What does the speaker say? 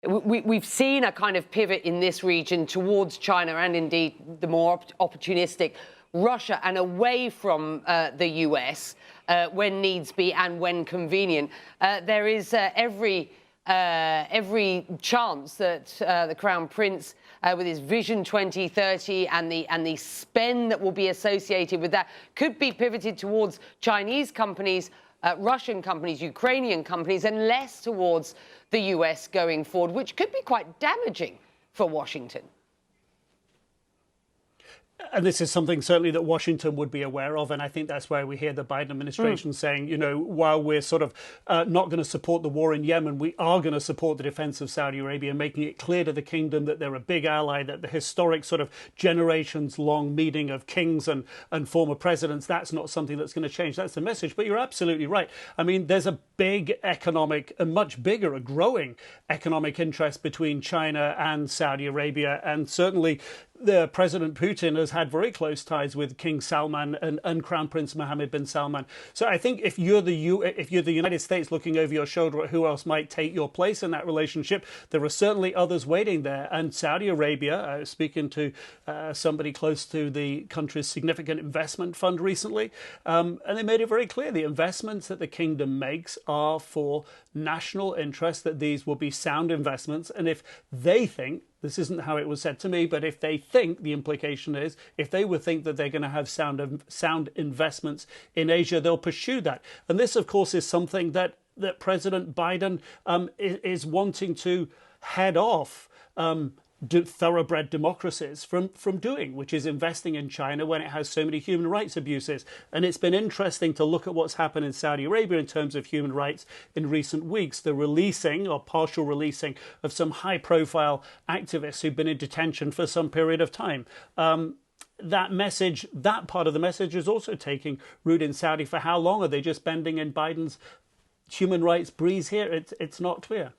we've seen a kind of pivot in this region towards China and indeed the more opportunistic Russia and away from the US when needs be and when convenient. There is every chance that the Crown Prince, with his Vision 2030 and the spend that will be associated with that, could be pivoted towards Chinese companies, Russian companies, Ukrainian companies, and less towards the US going forward, which could be quite damaging for Washington. And this is something certainly that Washington would be aware of. And I think that's why we hear the Biden administration saying, you know, while we're sort of not going to support the war in Yemen, we are going to support the defense of Saudi Arabia, making it clear to the kingdom that they're a big ally, that the historic sort of generations long meeting of kings and former presidents, that's not something that's going to change. That's the message. But you're absolutely right. I mean, there's a big economic, a much bigger, a growing economic interest between China and Saudi Arabia. And certainly President Putin has had very close ties with King Salman and Crown Prince Mohammed bin Salman. So I think if you're the United States looking over your shoulder at who else might take your place in that relationship, there are certainly others waiting there. And Saudi Arabia, I was speaking to somebody close to the country's significant investment fund recently, and they made it very clear the investments that the kingdom makes are for national interest, that these will be sound investments. And if they think, this isn't how it was said to me, but if they think, the implication is, if they would think that they're going to have sound investments in Asia, they'll pursue that. And this, of course, is something that President Biden is wanting to head off thoroughbred democracies from doing, which is investing in China when it has so many human rights abuses. And it's been interesting to look at what's happened in Saudi Arabia in terms of human rights in recent weeks. The releasing or partial releasing of some high-profile activists who've been in detention for some period of time. That message, that part of the message is also taking root in Saudi. For how long are they just bending in Biden's human rights breeze here? It's not clear.